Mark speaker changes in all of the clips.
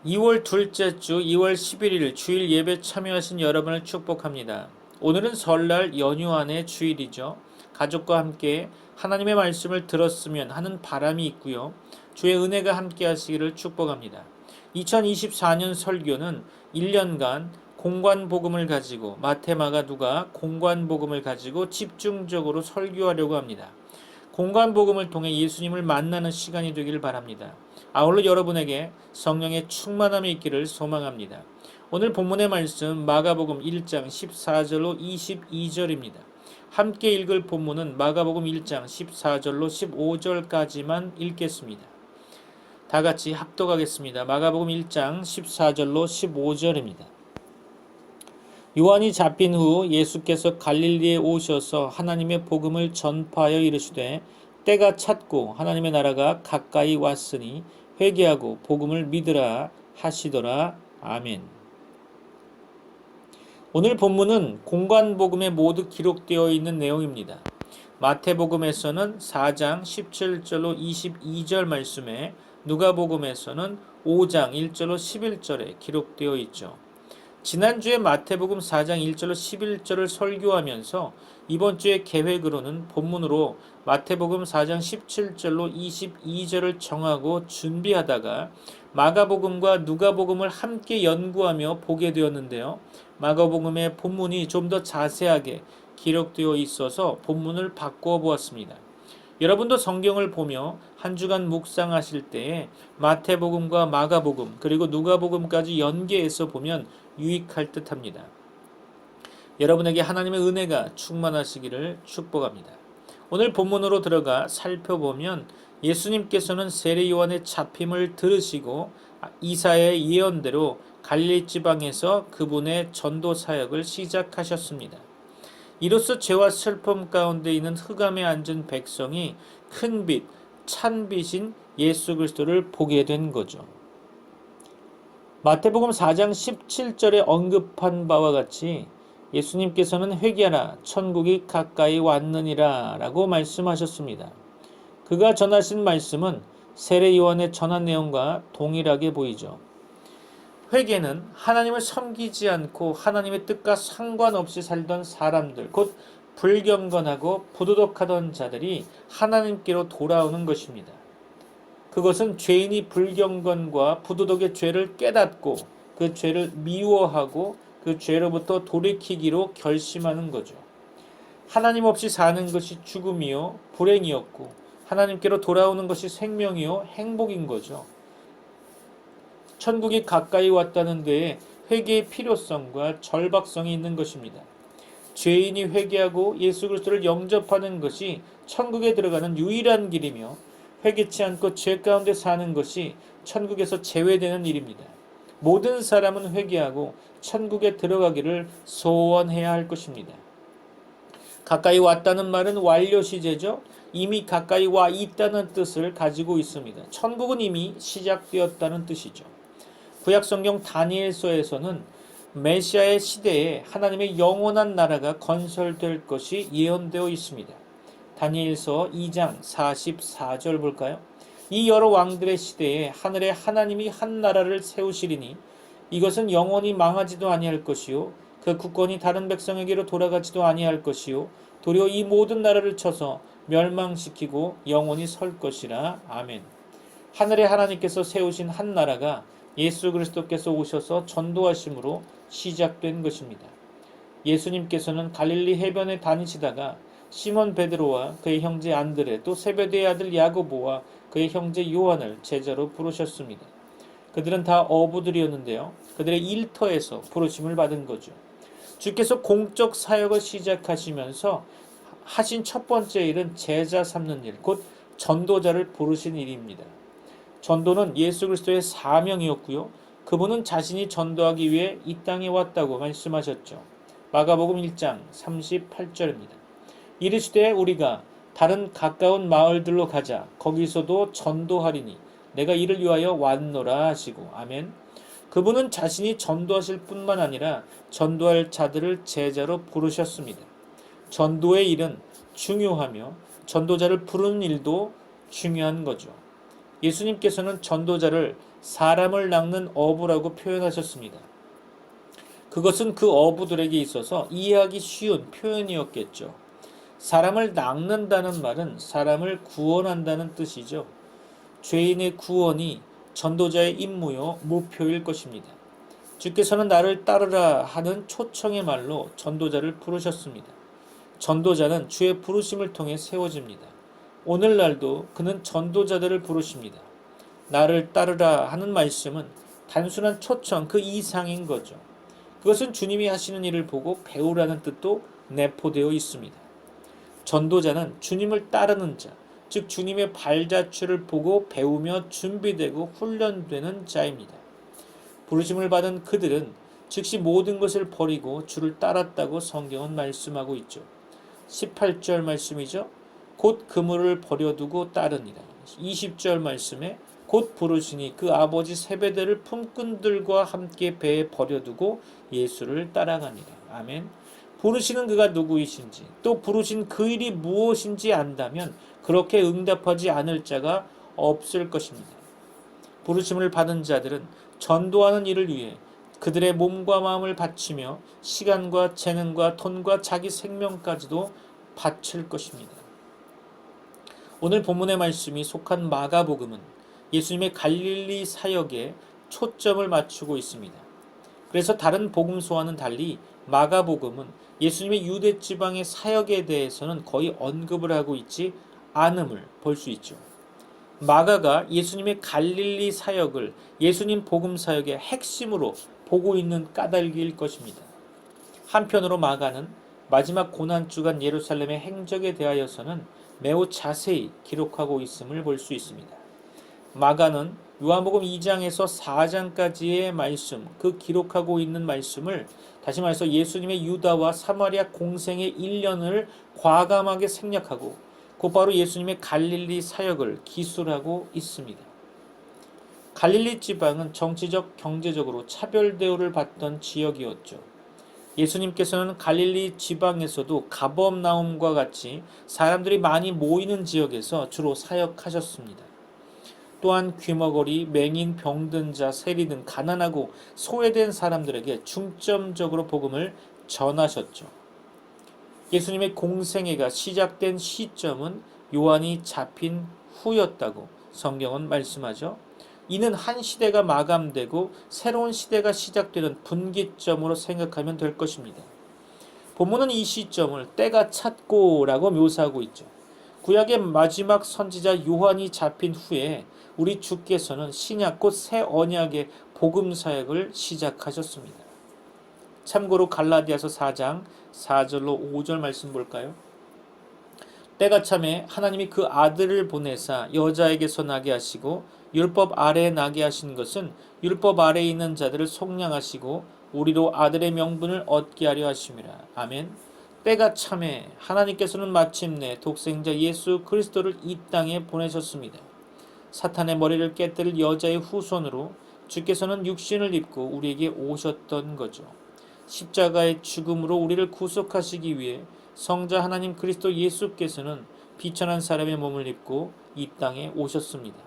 Speaker 1: 2월 둘째 주 2월 11일 주일 예배 참여하신 여러분을 축복합니다. 오늘은 설날 연휴 안의 주일이죠. 가족과 함께 하나님의 말씀을 들었으면 하는 바람이 있고요. 주의 은혜가 함께 하시기를 축복합니다. 2024년 설교는 1년간 공관복음을 가지고 마태, 마가, 누가 공관복음을 가지고 집중적으로 설교하려고 합니다. 공관복음을 통해 예수님을 만나는 시간이 되기를 바랍니다. 아울러 여러분에게 성령의 충만함이 있기를 소망합니다. 오늘 본문의 말씀 마가복음 1장 14절로 22절입니다. 함께 읽을 본문은 마가복음 1장 14절로 15절까지만 읽겠습니다. 다 같이 합독하겠습니다. 마가복음 1장 14절로 15절입니다. 요한이 잡힌 후 예수께서 갈릴리에 오셔서 하나님의 복음을 전파하여 이르시되 때가 찼고 하나님의 나라가 가까이 왔으니 회개하고 복음을 믿으라 하시더라. 아멘. 오늘 본문은 공관복음에 모두 기록되어 있는 내용입니다. 마태복음에서는 4장 17절로 22절 말씀에, 누가복음에서는 5장 1절로 11절에 기록되어 있죠. 지난주에 마태복음 4장 1절로 11절을 설교하면서 이번 주의 계획으로는 본문으로 마태복음 4장 17절로 22절을 정하고 준비하다가 마가복음과 누가복음을 함께 연구하며 보게 되었는데요. 마가복음의 본문이 좀 더 자세하게 기록되어 있어서 본문을 바꾸어 보았습니다. 여러분도 성경을 보며 한 주간 묵상하실 때에 마태복음과 마가복음 그리고 누가복음까지 연계해서 보면 유익할 듯합니다. 여러분에게 하나님의 은혜가 충만하시기를 축복합니다. 오늘 본문으로 들어가 살펴보면 예수님께서는 세례 요한의 잡힘을 들으시고 이사야의 예언대로 갈릴리 지방에서 그분의 전도 사역을 시작하셨습니다. 이로써 죄와 슬픔 가운데 있는 흑암에 앉은 백성이 큰 빛, 찬 빛인 예수 그리스도를 보게 된 거죠. 마태복음 4장 17절에 언급한 바와 같이 예수님께서는 회개하라, 천국이 가까이 왔느니라 라고 말씀하셨습니다. 그가 전하신 말씀은 세례 요한의 전한 내용과 동일하게 보이죠. 회개는 하나님을 섬기지 않고 하나님의 뜻과 상관없이 살던 사람들, 곧 불경건하고 부도덕하던 자들이 하나님께로 돌아오는 것입니다. 그것은 죄인이 불경건과 부도덕의 죄를 깨닫고 그 죄를 미워하고 그 죄로부터 돌이키기로 결심하는 거죠. 하나님 없이 사는 것이 죽음이요 불행이었고 하나님께로 돌아오는 것이 생명이요 행복인 거죠. 천국이 가까이 왔다는 데에 회개의 필요성과 절박성이 있는 것입니다. 죄인이 회개하고 예수 그리스도를 영접하는 것이 천국에 들어가는 유일한 길이며 회개치 않고 죄 가운데 사는 것이 천국에서 제외되는 일입니다. 모든 사람은 회개하고 천국에 들어가기를 소원해야 할 것입니다. 가까이 왔다는 말은 완료 시제죠. 이미 가까이 와 있다는 뜻을 가지고 있습니다. 천국은 이미 시작되었다는 뜻이죠. 구약성경 다니엘서에서는 메시아의 시대에 하나님의 영원한 나라가 건설될 것이 예언되어 있습니다. 다니엘서 2장 44절 볼까요? 이 여러 왕들의 시대에 하늘에 하나님이 한 나라를 세우시리니 이것은 영원히 망하지도 아니할 것이요 그 국권이 다른 백성에게로 돌아가지도 아니할 것이요 도리어 이 모든 나라를 쳐서 멸망시키고 영원히 설 것이라. 아멘. 하늘에 하나님께서 세우신 한 나라가 예수 그리스도께서 오셔서 전도하심으로 시작된 것입니다. 예수님께서는 갈릴리 해변에 다니시다가 시몬 베드로와 그의 형제 안드레 또 세베대의 아들 야고보와 그의 형제 요한을 제자로 부르셨습니다. 그들은 다 어부들이었는데요. 그들의 일터에서 부르심을 받은 거죠. 주께서 공적 사역을 시작하시면서 하신 첫 번째 일은 제자 삼는 일, 곧 전도자를 부르신 일입니다. 전도는 예수 그리스도의 사명이었고요. 그분은 자신이 전도하기 위해 이 땅에 왔다고 말씀하셨죠. 마가복음 1장 38절입니다. 이르시되 우리가 다른 가까운 마을들로 가자. 거기서도 전도하리니 내가 이를 위하여 왔노라 하시고. 아멘. 그분은 자신이 전도하실 뿐만 아니라 전도할 자들을 제자로 부르셨습니다. 전도의 일은 중요하며 전도자를 부르는 일도 중요한 거죠. 예수님께서는 전도자를 사람을 낚는 어부라고 표현하셨습니다. 그것은 그 어부들에게 있어서 이해하기 쉬운 표현이었겠죠. 사람을 낚는다는 말은 사람을 구원한다는 뜻이죠. 죄인의 구원이 전도자의 임무요 목표일 것입니다. 주께서는 나를 따르라 하는 초청의 말로 전도자를 부르셨습니다. 전도자는 주의 부르심을 통해 세워집니다. 오늘날도 그는 전도자들을 부르십니다. 나를 따르라 하는 말씀은 단순한 초청 그 이상인 거죠. 그것은 주님이 하시는 일을 보고 배우라는 뜻도 내포되어 있습니다. 전도자는 주님을 따르는 자, 즉 주님의 발자취를 보고 배우며 준비되고 훈련되는 자입니다. 부르심을 받은 그들은 즉시 모든 것을 버리고 주를 따랐다고 성경은 말씀하고 있죠. 18절 말씀이죠. 곧 그물을 버려두고 따르니라. 20절 말씀에 곧 부르시니 그 아버지 세베대를 품꾼들과 함께 배에 버려두고 예수를 따라가니라. 아멘. 부르시는 그가 누구이신지 또 부르신 그 일이 무엇인지 안다면 그렇게 응답하지 않을 자가 없을 것입니다. 부르심을 받은 자들은 전도하는 일을 위해 그들의 몸과 마음을 바치며 시간과 재능과 돈과 자기 생명까지도 바칠 것입니다. 오늘 본문의 말씀이 속한 마가복음은 예수님의 갈릴리 사역에 초점을 맞추고 있습니다. 그래서 다른 복음서와는 달리 마가복음은 예수님의 유대 지방의 사역에 대해서는 거의 언급을 하고 있지 않음을 볼 수 있죠. 마가가 예수님의 갈릴리 사역을 예수님 복음 사역의 핵심으로 보고 있는 까닭일 것입니다. 한편으로 마가는 마지막 고난주간 예루살렘의 행적에 대하여서는 매우 자세히 기록하고 있음을 볼 수 있습니다. 마가는 요한복음 2장에서 4장까지의 말씀, 그 기록하고 있는 말씀을 다시 말해서 예수님의 유다와 사마리아 공생의 1년을 과감하게 생략하고 곧바로 예수님의 갈릴리 사역을 기술하고 있습니다. 갈릴리 지방은 정치적, 경제적으로 차별 대우를 받던 지역이었죠. 예수님께서는 갈릴리 지방에서도 가버나움과 같이 사람들이 많이 모이는 지역에서 주로 사역하셨습니다. 또한 귀머거리, 맹인, 병든 자, 세리 등 가난하고 소외된 사람들에게 중점적으로 복음을 전하셨죠. 예수님의 공생애가 시작된 시점은 요한이 잡힌 후였다고 성경은 말씀하죠. 이는 한 시대가 마감되고 새로운 시대가 시작되는 분기점으로 생각하면 될 것입니다. 본문은 이 시점을 때가 찼고라고 묘사하고 있죠. 구약의 마지막 선지자 요한이 잡힌 후에 우리 주께서는 신약 곧 새 언약의 복음 사역을 시작하셨습니다. 참고로 갈라디아서 4장 4절로 5절 말씀 볼까요? 때가 참에 하나님이 그 아들을 보내사 여자에게서 나게 하시고 율법 아래에 나게 하신 것은 율법 아래에 있는 자들을 속량하시고 우리로 아들의 명분을 얻게 하려 하심이라. 아멘. 때가 참에 하나님께서는 마침내 독생자 예수 그리스도를 이 땅에 보내셨습니다. 사탄의 머리를 깨뜨릴 여자의 후손으로 주께서는 육신을 입고 우리에게 오셨던 거죠. 십자가의 죽음으로 우리를 구속하시기 위해 성자 하나님 그리스도 예수께서는 비천한 사람의 몸을 입고 이 땅에 오셨습니다.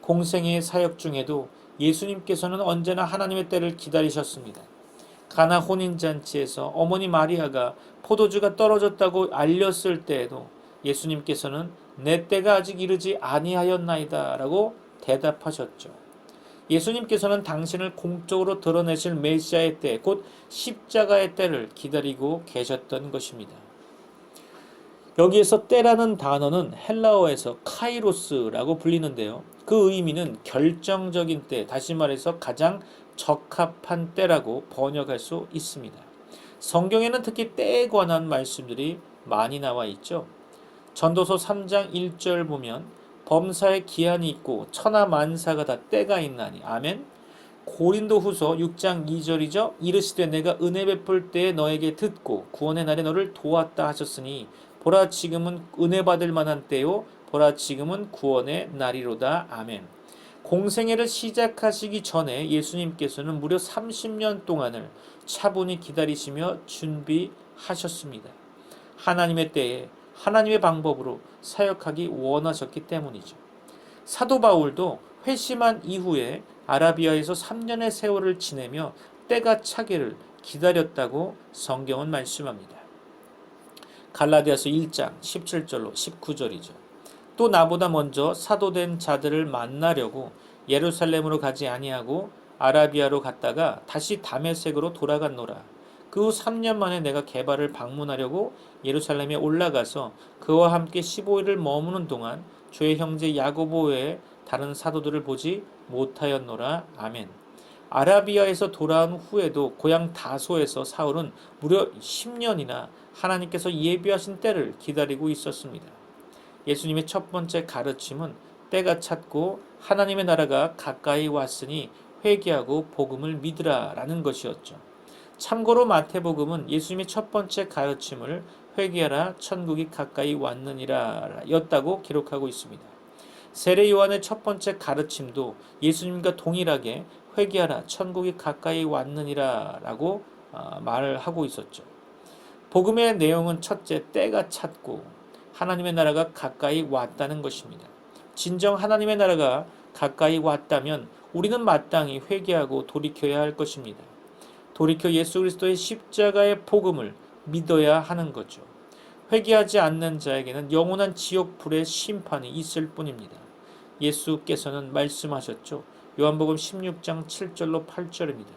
Speaker 1: 공생애의 사역 중에도 예수님께서는 언제나 하나님의 때를 기다리셨습니다. 가나 혼인잔치에서 어머니 마리아가 포도주가 떨어졌다고 알렸을 때에도 예수님께서는 내 때가 아직 이르지 아니하였나이다 라고 대답하셨죠. 예수님께서는 당신을 공적으로 드러내실 메시아의 때, 곧 십자가의 때를 기다리고 계셨던 것입니다. 여기에서 때라는 단어는 헬라어에서 카이로스라고 불리는데요. 그 의미는 결정적인 때, 다시 말해서 가장 적합한 때라고 번역할 수 있습니다. 성경에는 특히 때에 관한 말씀들이 많이 나와 있죠. 전도서 3장 1절 보면 범사에 기한이 있고 천하 만사가 다 때가 있나니. 아멘. 고린도후서 6장 2절이죠. 이르시되 내가 은혜 베풀 때에 너에게 듣고 구원의 날에 너를 도왔다 하셨으니 보라 지금은 은혜 받을 만한 때요 보라 지금은 구원의 날이로다. 아멘. 공생애를 시작하시기 전에 예수님께서는 무려 30년 동안을 차분히 기다리시며 준비하셨습니다. 하나님의 때에 하나님의 방법으로 사역하기 원하셨기 때문이죠. 사도 바울도 회심한 이후에 아라비아에서 3년의 세월을 지내며 때가 차기를 기다렸다고 성경은 말씀합니다. 갈라디아서 1장 17절로 19절이죠. 또 나보다 먼저 사도된 자들을 만나려고 예루살렘으로 가지 아니하고 아라비아로 갔다가 다시 다메섹으로 돌아갔노라. 그 후 3년 만에 내가 게바를 방문하려고 예루살렘에 올라가서 그와 함께 15일을 머무는 동안 주의 형제 야고보 외에 다른 사도들을 보지 못하였노라. 아멘. 아라비아에서 돌아온 후에도 고향 다소에서 사울은 무려 10년이나 하나님께서 예비하신 때를 기다리고 있었습니다. 예수님의 첫 번째 가르침은 때가 찼고 하나님의 나라가 가까이 왔으니 회개하고 복음을 믿으라 라는 것이었죠. 참고로 마태복음은 예수님의 첫 번째 가르침을 회개하라 천국이 가까이 왔느니라 였다고 기록하고 있습니다. 세례 요한의 첫 번째 가르침도 예수님과 동일하게 회개하라 천국이 가까이 왔느니라 라고 말을 하고 있었죠. 복음의 내용은 첫째, 때가 찼고 하나님의 나라가 가까이 왔다는 것입니다. 진정 하나님의 나라가 가까이 왔다면 우리는 마땅히 회개하고 돌이켜야 할 것입니다. 돌이켜 예수 그리스도의 십자가의 복음을 믿어야 하는 거죠. 회개하지 않는 자에게는 영원한 지옥 불의 심판이 있을 뿐입니다. 예수께서는 말씀하셨죠. 요한복음 16장 7절로 8절입니다.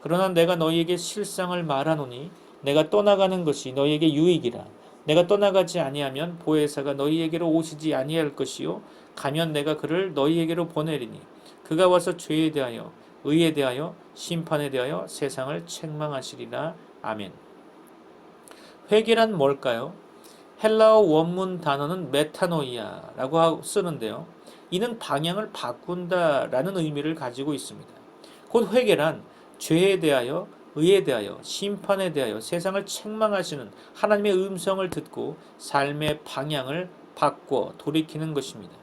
Speaker 1: 그러나 내가 너희에게 실상을 말하노니 내가 떠나가는 것이 너희에게 유익이라. 내가 떠나가지 아니하면 보혜사가 너희에게로 오시지 아니할 것이요 가면 내가 그를 너희에게로 보내리니 그가 와서 죄에 대하여 의에 대하여 심판에 대하여 세상을 책망하시리라. 아멘. 회개란 뭘까요? 헬라어 원문 단어는 메타노이아라고 쓰는데요. 이는 방향을 바꾼다라는 의미를 가지고 있습니다. 곧 회개란 죄에 대하여 의에 대하여 심판에 대하여 세상을 책망하시는 하나님의 음성을 듣고 삶의 방향을 바꿔 돌이키는 것입니다.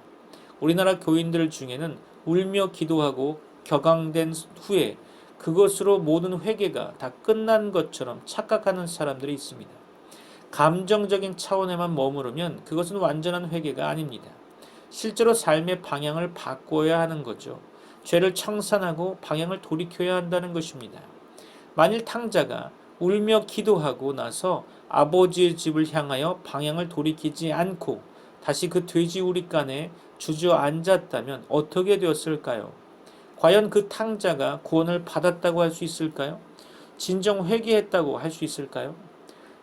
Speaker 1: 우리나라 교인들 중에는 울며 기도하고 격앙된 후에 그것으로 모든 회개가 다 끝난 것처럼 착각하는 사람들이 있습니다. 감정적인 차원에만 머무르면 그것은 완전한 회개가 아닙니다. 실제로 삶의 방향을 바꿔야 하는 거죠. 죄를 청산하고 방향을 돌이켜야 한다는 것입니다. 만일 탕자가 울며 기도하고 나서 아버지의 집을 향하여 방향을 돌이키지 않고 다시 그 돼지 우리간에 주저앉았다면 어떻게 되었을까요? 과연 그 탕자가 구원을 받았다고 할 수 있을까요? 진정 회개했다고 할 수 있을까요?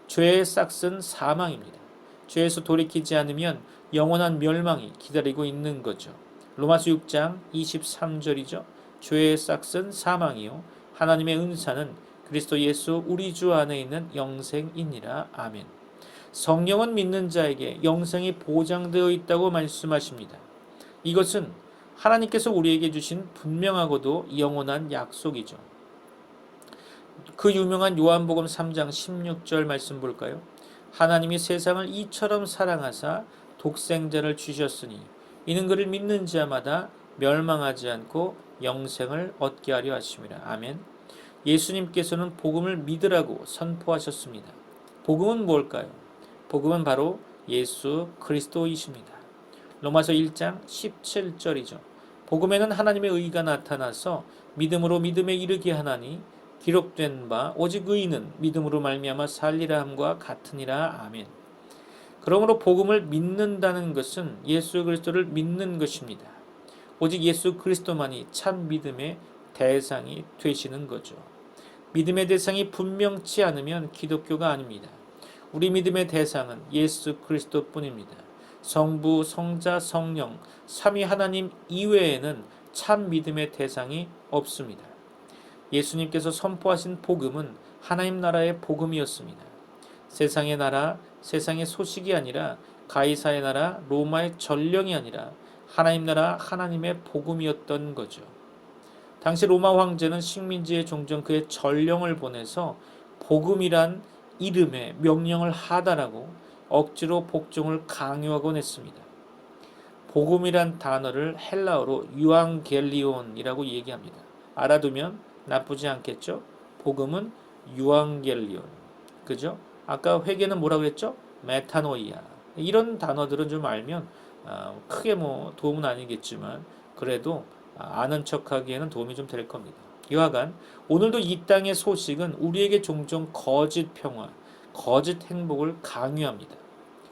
Speaker 1: 죄의 싹은 사망입니다. 죄에서 돌이키지 않으면 영원한 멸망이 기다리고 있는 거죠. 로마서 6장 23절이죠. 죄의 싹은 사망이요 하나님의 은사는 그리스도 예수 우리 주 안에 있는 영생이니라. 아멘. 성령은 믿는 자에게 영생이 보장되어 있다고 말씀하십니다. 이것은 하나님께서 우리에게 주신 분명하고도 영원한 약속이죠. 그 유명한 요한복음 3장 16절 말씀 볼까요? 하나님이 세상을 이처럼 사랑하사 독생자를 주셨으니 이는 그를 믿는 자마다 멸망하지 않고 영생을 얻게 하려 하심이라. 아멘. 예수님께서는 복음을 믿으라고 선포하셨습니다. 복음은 뭘까요? 복음은 바로 예수 그리스도이십니다. 로마서 1장 17절이죠. 복음에는 하나님의 의가 나타나서 믿음으로 믿음에 이르게 하나니 기록된 바 오직 의인은 믿음으로 말미암아 살리라 함과 같으니라. 아멘. 그러므로 복음을 믿는다는 것은 예수 그리스도를 믿는 것입니다. 오직 예수 그리스도만이 참 믿음의 대상이 되시는 거죠. 믿음의 대상이 분명치 않으면 기독교가 아닙니다. 우리 믿음의 대상은 예수 그리스도뿐입니다. 성부, 성자, 성령, 삼위 하나님 이외에는 참 믿음의 대상이 없습니다. 예수님께서 선포하신 복음은 하나님 나라의 복음이었습니다. 세상의 나라, 세상의 소식이 아니라 가이사의 나라, 로마의 전령이 아니라 하나님 나라, 하나님의 복음이었던 거죠. 당시 로마 황제는 식민지에 종종 그의 전령을 보내서 복음이란 이름에 명령을 하달하고 억지로 복종을 강요하곤 했습니다. 복음이란 단어를 헬라어로 유앙겔리온이라고 얘기합니다. 알아두면 나쁘지 않겠죠? 복음은 유앙겔리온. 그죠? 아까 회개는 뭐라고 했죠? 메타노이아. 이런 단어들은 좀 알면 크게 도움은 아니겠지만 그래도 아는 척하기에는 도움이 좀 될 겁니다. 이와간 오늘도 이 땅의 소식은 우리에게 종종 거짓 평화, 거짓 행복을 강요합니다.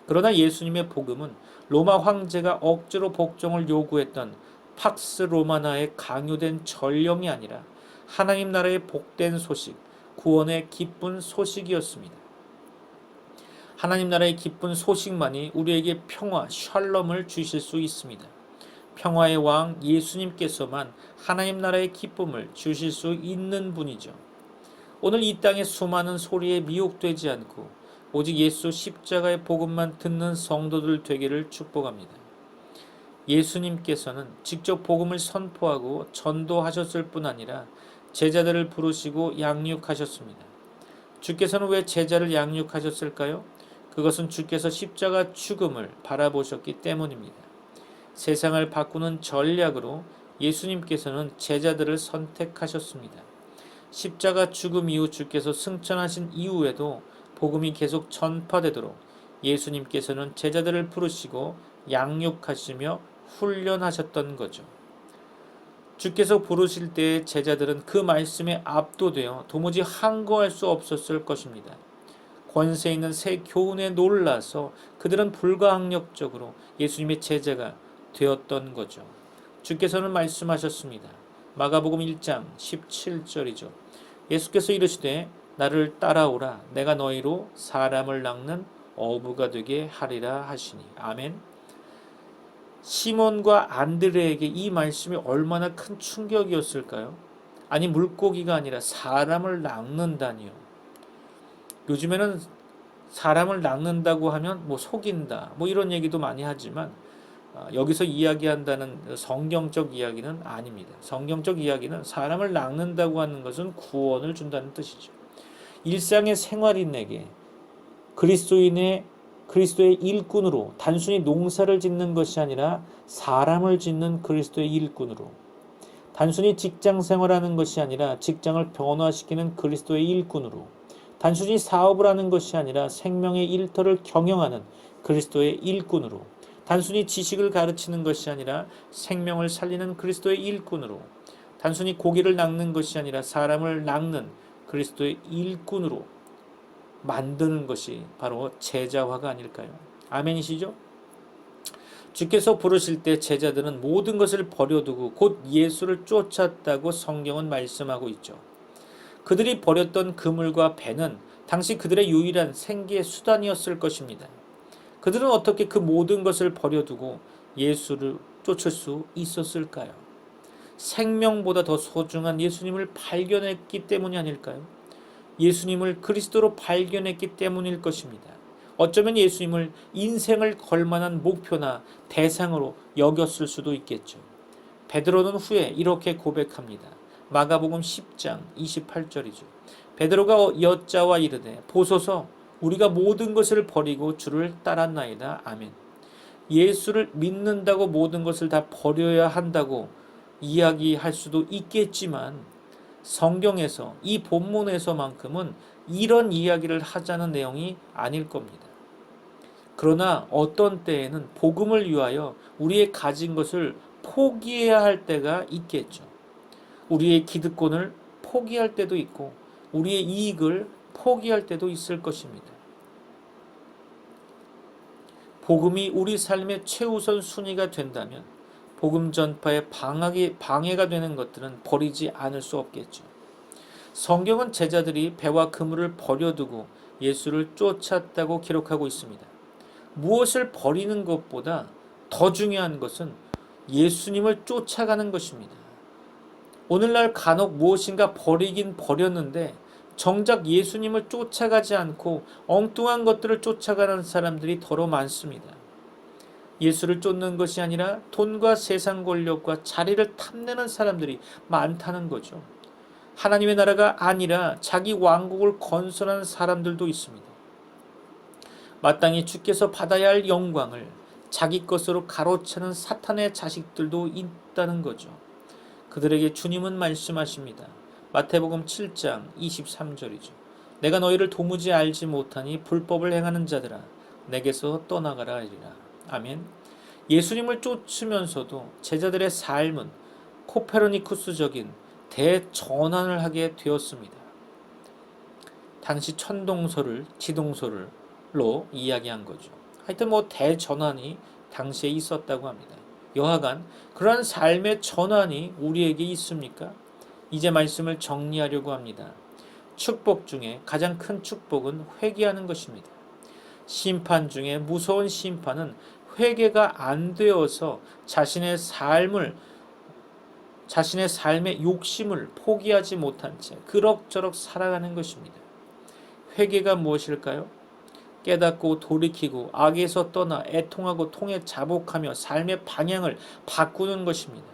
Speaker 1: 그러나 예수님의 복음은 로마 황제가 억지로 복종을 요구했던 팍스 로마나의 강요된 전령이 아니라 하나님 나라의 복된 소식, 구원의 기쁜 소식이었습니다. 하나님 나라의 기쁜 소식만이 우리에게 평화, 샬롬을 주실 수 있습니다. 평화의 왕 예수님께서만 하나님 나라의 기쁨을 주실 수 있는 분이죠. 오늘 이 땅의 수많은 소리에 미혹되지 않고 오직 예수 십자가의 복음만 듣는 성도들 되기를 축복합니다. 예수님께서는 직접 복음을 선포하고 전도하셨을 뿐 아니라 제자들을 부르시고 양육하셨습니다. 주께서는 왜 제자를 양육하셨을까요? 그것은 주께서 십자가 죽음을 바라보셨기 때문입니다. 세상을 바꾸는 전략으로 예수님께서는 제자들을 선택하셨습니다. 십자가 죽음 이후 주께서 승천하신 이후에도 복음이 계속 전파되도록 예수님께서는 제자들을 부르시고 양육하시며 훈련하셨던 거죠. 주께서 부르실 때의 제자들은 그 말씀에 압도되어 도무지 항거할 수 없었을 것입니다. 권세 있는 새 교훈에 놀라서 그들은 불가항력적으로 예수님의 제자가 되었던 거죠. 주께서는 말씀하셨습니다. 마가복음 1장 17절이죠. 예수께서 이르시되 나를 따라오라 내가 너희로 사람을 낚는 어부가 되게 하리라 하시니. 아멘. 시몬과 안드레에게 이 말씀이 얼마나 큰 충격이었을까요? 아니 물고기가 아니라 사람을 낚는다니요. 요즘에는 사람을 낚는다고 하면 속인다 이런 얘기도 많이 하지만 여기서 이야기한다는 성경적 이야기는 아닙니다. 성경적 이야기는 사람을 낚는다고 하는 것은 구원을 준다는 뜻이죠. 일상의 생활인에게 그리스도의 일꾼으로 단순히 농사를 짓는 것이 아니라 사람을 짓는 그리스도의 일꾼으로, 단순히 직장 생활하는 것이 아니라 직장을 변화시키는 그리스도의 일꾼으로, 단순히 사업을 하는 것이 아니라 생명의 일터를 경영하는 그리스도의 일꾼으로, 단순히 지식을 가르치는 것이 아니라 생명을 살리는 그리스도의 일꾼으로, 단순히 고기를 낚는 것이 아니라 사람을 낚는 그리스도의 일꾼으로 만드는 것이 바로 제자화가 아닐까요? 아멘이시죠? 주께서 부르실 때 제자들은 모든 것을 버려두고 곧 예수를 쫓았다고 성경은 말씀하고 있죠. 그들이 버렸던 그물과 배는 당시 그들의 유일한 생계 수단이었을 것입니다. 그들은 어떻게 그 모든 것을 버려두고 예수를 쫓을 수 있었을까요? 생명보다 더 소중한 예수님을 발견했기 때문이 아닐까요? 예수님을 그리스도로 발견했기 때문일 것입니다. 어쩌면 예수님을 인생을 걸만한 목표나 대상으로 여겼을 수도 있겠죠. 베드로는 후에 이렇게 고백합니다. 마가복음 10장 28절이죠. 베드로가 여짜와 이르되 보소서 우리가 모든 것을 버리고 주를 따랐나이다. 아멘. 예수를 믿는다고 모든 것을 다 버려야 한다고 이야기할 수도 있겠지만 성경에서 이 본문에서만큼은 이런 이야기를 하자는 내용이 아닐 겁니다. 그러나 어떤 때에는 복음을 위하여 우리의 가진 것을 포기해야 할 때가 있겠죠. 우리의 기득권을 포기할 때도 있고 우리의 이익을 포기할 때도 있을 것입니다. 복음이 우리 삶의 최우선 순위가 된다면 복음 전파에 방해가 되는 것들은 버리지 않을 수 없겠죠. 성경은 제자들이 배와 그물을 버려두고 예수를 쫓았다고 기록하고 있습니다. 무엇을 버리는 것보다 더 중요한 것은 예수님을 쫓아가는 것입니다. 오늘날 간혹 무엇인가 버리긴 버렸는데 정작 예수님을 쫓아가지 않고 엉뚱한 것들을 쫓아가는 사람들이 더러 많습니다. 예수를 쫓는 것이 아니라 돈과 세상 권력과 자리를 탐내는 사람들이 많다는 거죠. 하나님의 나라가 아니라 자기 왕국을 건설하는 사람들도 있습니다. 마땅히 주께서 받아야 할 영광을 자기 것으로 가로채는 사탄의 자식들도 있다는 거죠. 그들에게 주님은 말씀하십니다. 마태복음 7장 23절이죠. 내가 너희를 도무지 알지 못하니 불법을 행하는 자들아 내게서 떠나가라 하리라. 아멘. 예수님을 쫓으면서도 제자들의 삶은 코페르니쿠스적인 대전환을 하게 되었습니다. 당시 천동설을 지동설로 이야기한 거죠. 하여튼 대전환이 당시에 있었다고 합니다. 여하간 그러한 삶의 전환이 우리에게 있습니까? 이제 말씀을 정리하려고 합니다. 축복 중에 가장 큰 축복은 회개하는 것입니다. 심판 중에 무서운 심판은 회개가 안 되어서 자신의 삶의 욕심을 포기하지 못한 채 그럭저럭 살아가는 것입니다. 회개가 무엇일까요? 깨닫고 돌이키고 악에서 떠나 애통하고 통에 자복하며 삶의 방향을 바꾸는 것입니다.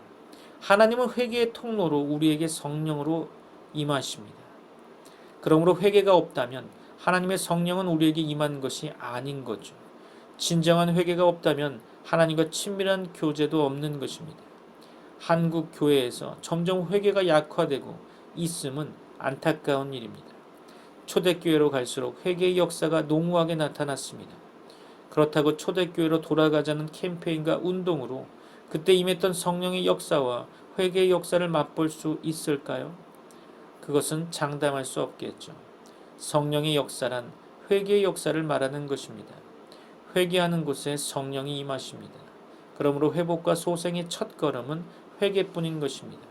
Speaker 1: 하나님은 회개의 통로로 우리에게 성령으로 임하십니다. 그러므로 회개가 없다면 하나님의 성령은 우리에게 임한 것이 아닌 거죠. 진정한 회개가 없다면 하나님과 친밀한 교제도 없는 것입니다. 한국 교회에서 점점 회개가 약화되고 있음은 안타까운 일입니다. 초대교회로 갈수록 회개의 역사가 농후하게 나타났습니다. 그렇다고 초대교회로 돌아가자는 캠페인과 운동으로 그때 임했던 성령의 역사와 회개의 역사를 맛볼 수 있을까요? 그것은 장담할 수 없겠죠. 성령의 역사란 회개의 역사를 말하는 것입니다. 회개하는 곳에 성령이 임하십니다. 그러므로 회복과 소생의 첫걸음은 회개뿐인 것입니다.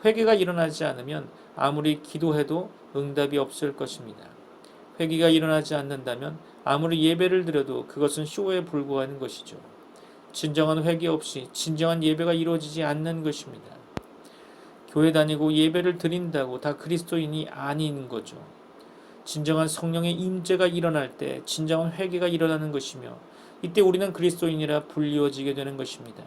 Speaker 1: 회개가 일어나지 않으면 아무리 기도해도 응답이 없을 것입니다. 회개가 일어나지 않는다면 아무리 예배를 드려도 그것은 쇼에 불과한 것이죠. 진정한 회개 없이 진정한 예배가 이루어지지 않는 것입니다. 교회 다니고 예배를 드린다고 다 그리스도인이 아닌 거죠. 진정한 성령의 임재가 일어날 때 진정한 회개가 일어나는 것이며 이때 우리는 그리스도인이라 불리워지게 되는 것입니다.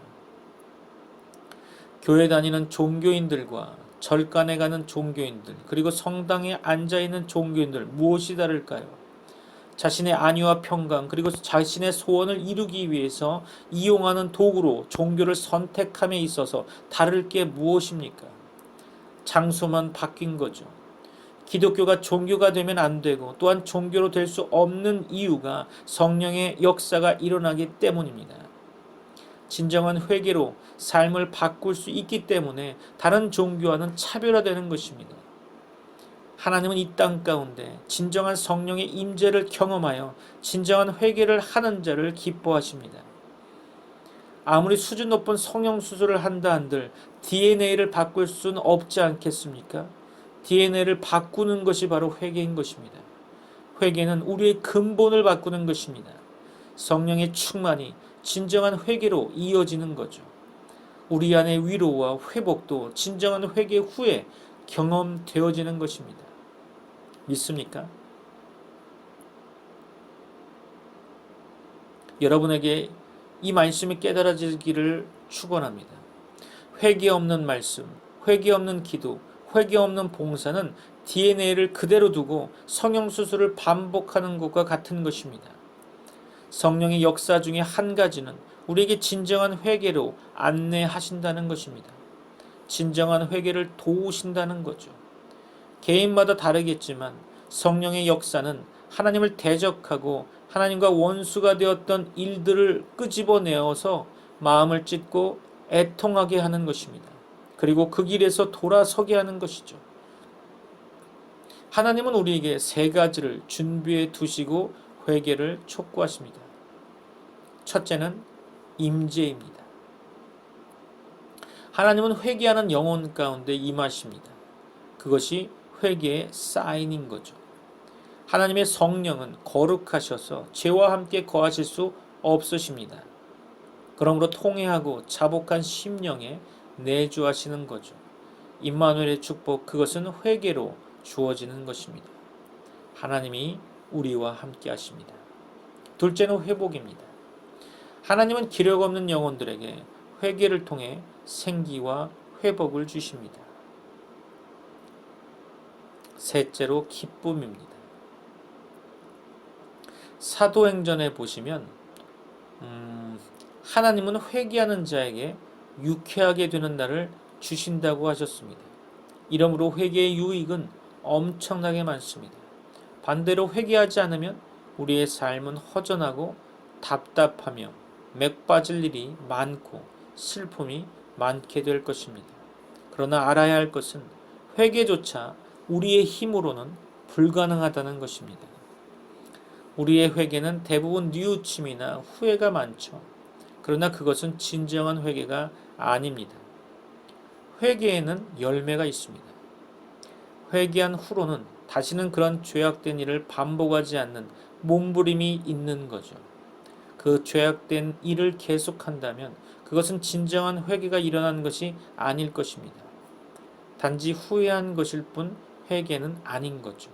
Speaker 1: 교회 다니는 종교인들과 절간에 가는 종교인들 그리고 성당에 앉아있는 종교인들 무엇이 다를까요? 자신의 안위와 평강 그리고 자신의 소원을 이루기 위해서 이용하는 도구로 종교를 선택함에 있어서 다를 게 무엇입니까? 장소만 바뀐 거죠. 기독교가 종교가 되면 안 되고 또한 종교로 될 수 없는 이유가 성령의 역사가 일어나기 때문입니다. 진정한 회개로 삶을 바꿀 수 있기 때문에 다른 종교와는 차별화되는 것입니다. 하나님은 이 땅 가운데 진정한 성령의 임재를 경험하여 진정한 회개를 하는 자를 기뻐하십니다. 아무리 수준 높은 성형수술을 한다 한들 DNA를 바꿀 수는 없지 않겠습니까? DNA를 바꾸는 것이 바로 회개인 것입니다. 회개는 우리의 근본을 바꾸는 것입니다. 성령의 충만이 진정한 회개로 이어지는 거죠. 우리 안의 위로와 회복도 진정한 회개 후에 경험되어지는 것입니다. 믿습니까? 여러분에게 이 말씀이 깨달아지기를 축원합니다. 회개 없는 말씀, 회개 없는 기도, 회개 없는 봉사는 DNA를 그대로 두고 성형수술을 반복하는 것과 같은 것입니다. 성령의 역사 중에 한 가지는 우리에게 진정한 회개로 안내하신다는 것입니다. 진정한 회개를 도우신다는 거죠. 개인마다 다르겠지만 성령의 역사는 하나님을 대적하고 하나님과 원수가 되었던 일들을 끄집어내어서 마음을 찢고 애통하게 하는 것입니다. 그리고 그 길에서 돌아서게 하는 것이죠. 하나님은 우리에게 세 가지를 준비해 두시고 회개를 촉구하십니다. 첫째는 임재입니다. 하나님은 회개하는 영혼 가운데 임하십니다. 그것이 회개의 사인인 거죠. 하나님의 성령은 거룩하셔서 죄와 함께 거하실 수 없으십니다. 그러므로 통회하고 자복한 심령에 내주하시는 거죠. 임마누엘의 축복, 그것은 회개로 주어지는 것입니다. 하나님이 우리와 함께 하십니다. 둘째는 회복입니다. 하나님은 기력 없는 영혼들에게 회개를 통해 생기와 회복을 주십니다. 셋째로 기쁨입니다. 사도행전에 보시면 하나님은 회개하는 자에게 유쾌하게 되는 날을 주신다고 하셨습니다. 이러므로 회개의 유익은 엄청나게 많습니다. 반대로 회개하지 않으면 우리의 삶은 허전하고 답답하며 맥 빠질 일이 많고 슬픔이 많게 될 것입니다. 그러나 알아야 할 것은 회개조차 우리의 힘으로는 불가능하다는 것입니다. 우리의 회개는 대부분 뉘우침이나 후회가 많죠. 그러나 그것은 진정한 회개가 아닙니다. 회개에는 열매가 있습니다. 회개한 후로는 다시는 그런 죄악된 일을 반복하지 않는 몸부림이 있는 거죠. 그 죄악된 일을 계속한다면 그것은 진정한 회개가 일어나는 것이 아닐 것입니다. 단지 후회한 것일 뿐 회개는 아닌 거죠.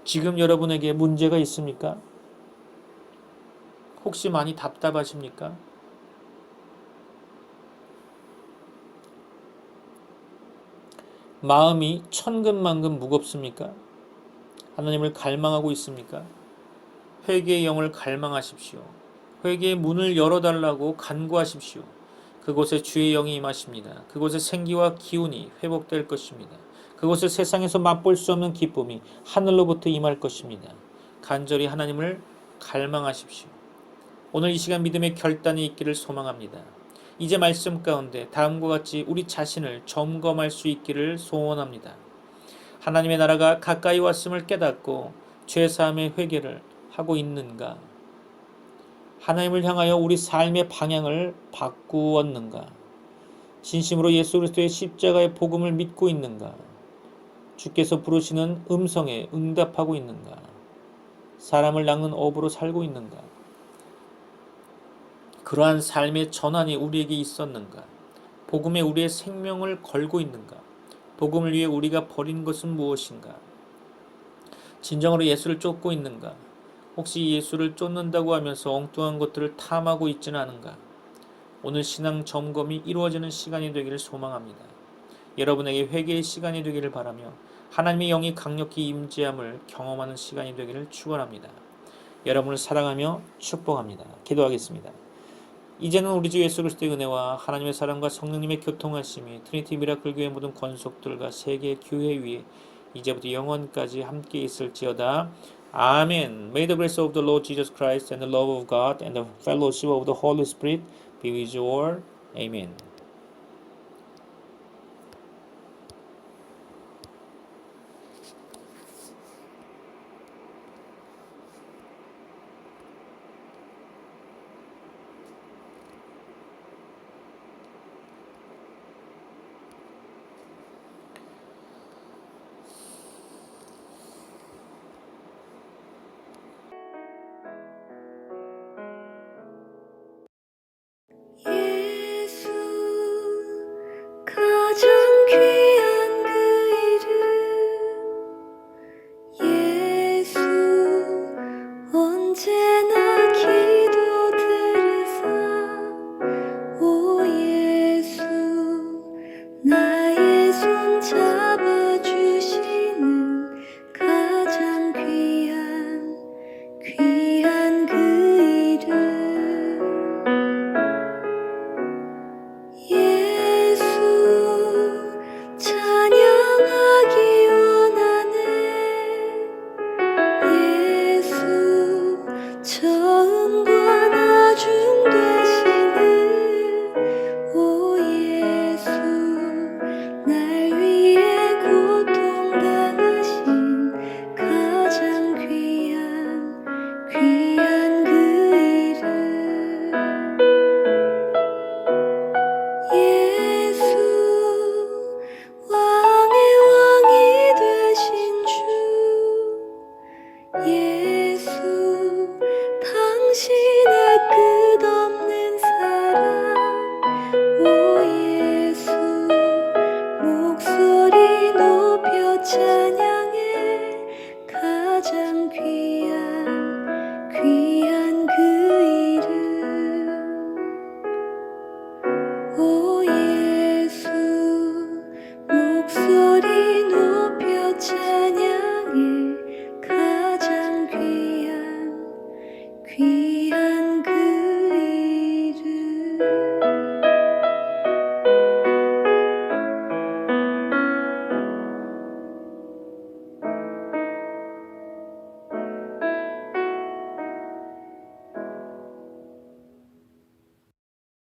Speaker 1: 지금 여러분에게 문제가 있습니까? 혹시 많이 답답하십니까? 마음이 천근만근 무겁습니까? 하나님을 갈망하고 있습니까? 회개의 영을 갈망하십시오. 회개의 문을 열어달라고 간구하십시오. 그곳에 주의 영이 임하십니다. 그곳에 생기와 기운이 회복될 것입니다. 그곳에 세상에서 맛볼 수 없는 기쁨이 하늘로부터 임할 것입니다. 간절히 하나님을 갈망하십시오. 오늘 이 시간 믿음의 결단이 있기를 소망합니다. 이제 말씀 가운데 다음과 같이 우리 자신을 점검할 수 있기를 소원합니다. 하나님의 나라가 가까이 왔음을 깨닫고 죄사함의 회개를 하고 있는가? 하나님을 향하여 우리 삶의 방향을 바꾸었는가? 진심으로 예수 그리스도의 십자가의 복음을 믿고 있는가? 주께서 부르시는 음성에 응답하고 있는가? 사람을 낚는 업으로 살고 있는가? 그러한 삶의 전환이 우리에게 있었는가? 복음에 우리의 생명을 걸고 있는가? 복음을 위해 우리가 버린 것은 무엇인가? 진정으로 예수를 쫓고 있는가? 혹시 예수를 쫓는다고 하면서 엉뚱한 것들을 탐하고 있지는 않은가? 오늘 신앙 점검이 이루어지는 시간이 되기를 소망합니다. 여러분에게 회개의 시간이 되기를 바라며 하나님의 영이 강력히 임재함을 경험하는 시간이 되기를 축원합니다. 여러분을 사랑하며 축복합니다. 기도하겠습니다. 이제는 우리 주 예수 그리스도의 은혜와 하나님의 사랑과 성령님의 교통하심이 트리니티 미라클 교회 모든 권속들과 세계 교회 위에 이제부터 영원까지 함께 있을지어다. 아멘. May the grace of the Lord Jesus Christ and the love of God and the fellowship of the Holy Spirit be with you all. Amen.
Speaker 2: 예수 가장 귀한 그 이름 예수 언제나 기도 들으사 오 예수 나의 손잡